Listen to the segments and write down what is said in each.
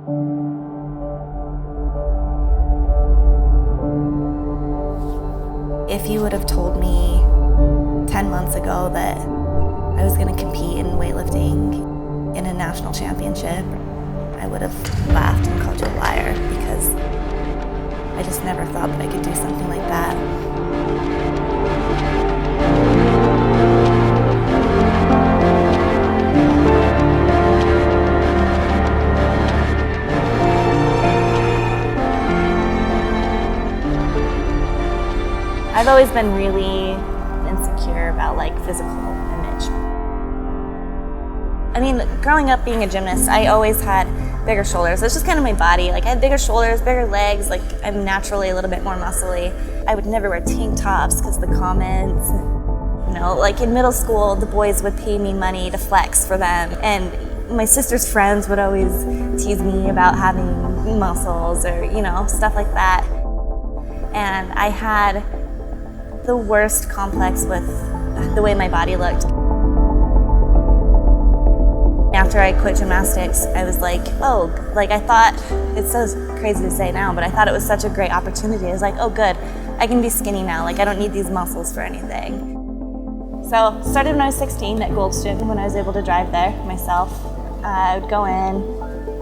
If you would have told me 10 months ago that I was going to compete in weightlifting in a national championship, I would have laughed and called you a liar, because I just never thought that I could do something like that. I've always been really insecure about physical image. I mean, growing up being a gymnast, I always had bigger shoulders. It's just kind of my body. I had bigger shoulders, bigger legs. I'm naturally a little bit more muscly. I would never wear tank tops because the comments, in middle school, the boys would pay me money to flex for them. And my sister's friends would always tease me about having muscles or, stuff like that. And I had the worst complex with the way my body looked. After I quit gymnastics, I was I thought, it's so crazy to say now, but I thought it was such a great opportunity. I was like, oh good, I can be skinny now, I don't need these muscles for anything. So, started when I was 16 at Gold's Gym, when I was able to drive there myself. I would go in,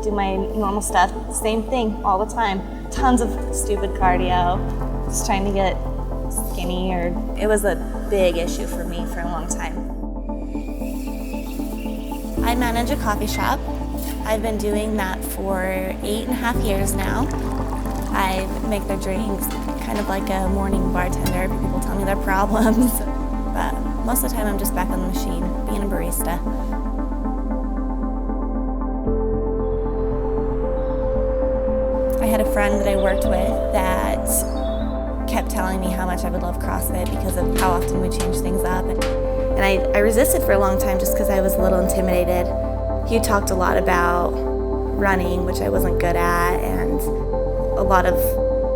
do my normal stuff, same thing all the time. Tons of stupid cardio, just trying to get skinny, it was a big issue for me for a long time. I manage a coffee shop. I've been doing that for 8.5 years now. I make their drinks, kind of like a morning bartender. People tell me their problems, but most of the time I'm just back on the machine, being a barista. I had a friend that I worked with that kept telling me how much I would love CrossFit because of how often we change things up. And I resisted for a long time just because I was a little intimidated. He talked a lot about running, which I wasn't good at, and a lot of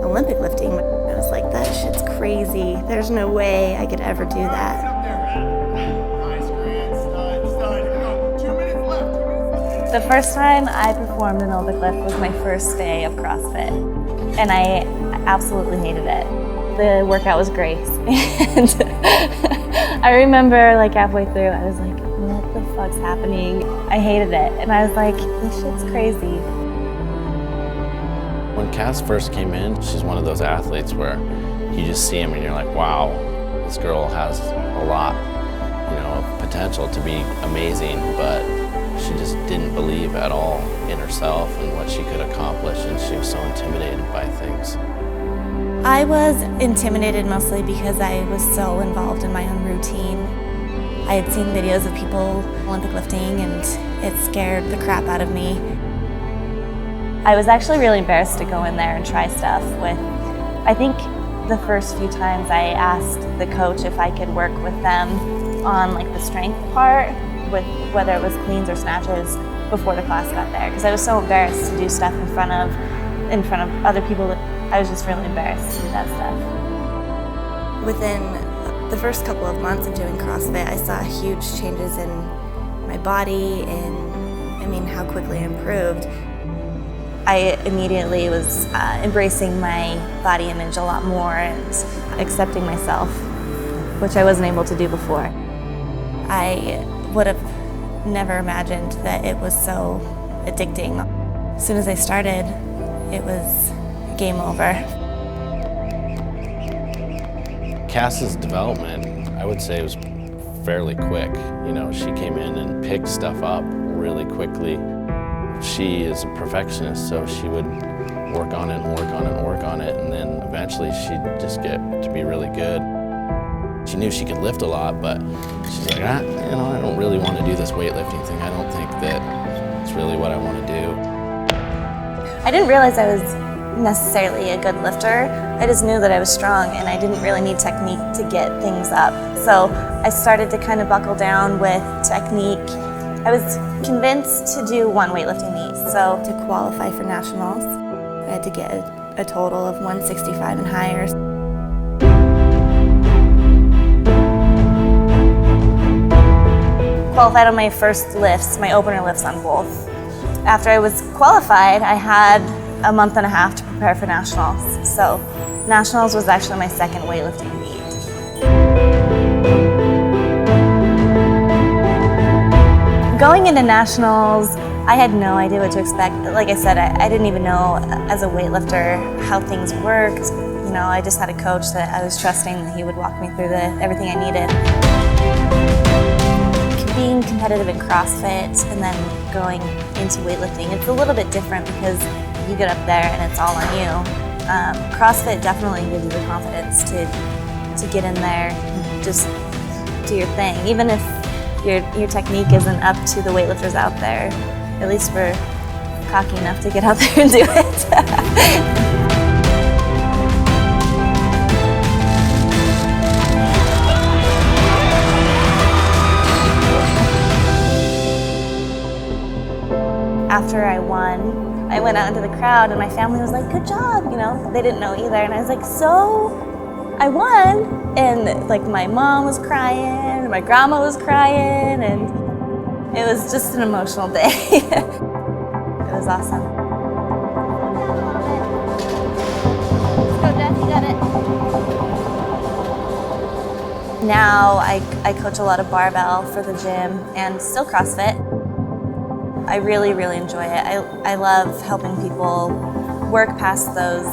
Olympic lifting. I was like, that shit's crazy. There's no way I could ever do that. The first time I performed an Olympic lift was my first day of CrossFit, and I absolutely hated it. The workout was great, and I remember halfway through I was like, what the fuck's happening? I hated it, and I was like, this shit's crazy. When Cass first came in, she's one of those athletes where you just see him and you're like, wow, this girl has a lot, of potential to be amazing, but she just didn't believe at all in herself and what she could accomplish, and she was so intimidated by things. I was intimidated mostly because I was so involved in my own routine. I had seen videos of people Olympic lifting, and it scared the crap out of me. I was actually really embarrassed to go in there and try stuff with. I think the first few times I asked the coach if I could work with them on the strength part, with whether it was cleans or snatches, before the class got there, because I was so embarrassed to do stuff in front of other people. I was just really embarrassed to do that stuff. Within the first couple of months of doing CrossFit, I saw huge changes in my body and how quickly I improved. I immediately was embracing my body image a lot more and accepting myself, which I wasn't able to do before. I would have never imagined that it was so addicting. As soon as I started, it was game over. Cass's development, I would say, was fairly quick. She came in and picked stuff up really quickly. She is a perfectionist, so she would work on it and work on it and work on it, and then eventually she'd just get to be really good. She knew she could lift a lot, but she's like, I don't really want to do this weightlifting thing. I don't think that it's really what I want to do. I didn't realize I was necessarily a good lifter. I just knew that I was strong, and I didn't really need technique to get things up. So I started to kind of buckle down with technique. I was convinced to do one weightlifting meet. So to qualify for nationals, I had to get a total of 165 and higher. Qualified on my first lifts, my opener lifts on both. After I was qualified, I had a month and a half to prepare for nationals. So nationals was actually my second weightlifting meet. Going into nationals, I had no idea what to expect. Like I said, I didn't even know as a weightlifter how things worked. You know, I just had a coach that I was trusting that he would walk me through everything I needed. Being competitive in CrossFit and then going into weightlifting, it's a little bit different because you get up there and it's all on you. CrossFit definitely gives you the confidence to get in there and just do your thing. Even if your technique isn't up to the weightlifters out there, at least we're cocky enough to get out there and do it. After I won, I went out into the crowd and my family was like, good job, you know? They didn't know either. And I was like, so I won? And like my mom was crying, my grandma was crying, and it was just an emotional day. It was awesome. Let's go, Jeff, you got it. Now I coach a lot of barbell for the gym and still CrossFit. I really enjoy it. I love helping people work past those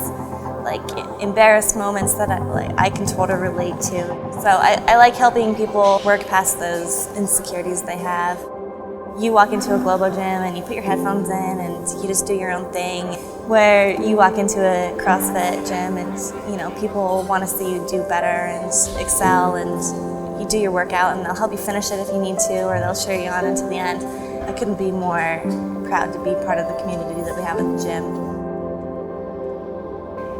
like embarrassed moments that I can totally relate to. So I like helping people work past those insecurities they have. You walk into a Globo gym and you put your headphones in and you just do your own thing. Where you walk into a CrossFit gym and you know people want to see you do better and excel, and you do your workout and they'll help you finish it if you need to, or they'll cheer you on until the end. I couldn't be more proud to be part of the community that we have at the gym.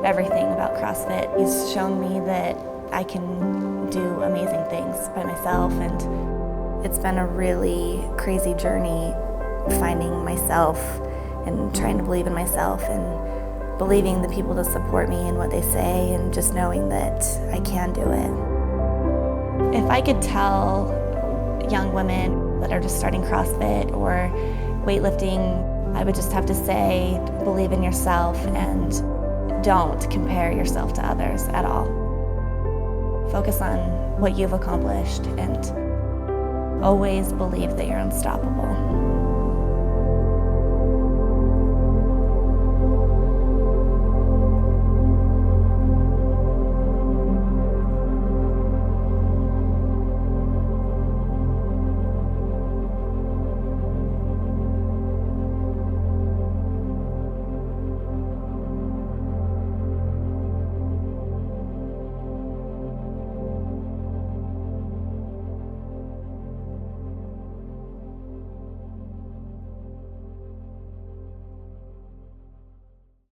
Everything about CrossFit has shown me that I can do amazing things by myself, and it's been a really crazy journey finding myself and trying to believe in myself and believing the people that support me and what they say, and just knowing that I can do it. If I could tell young women that are just starting CrossFit or weightlifting, I would just have to say, believe in yourself and don't compare yourself to others at all. Focus on what you've accomplished and always believe that you're unstoppable.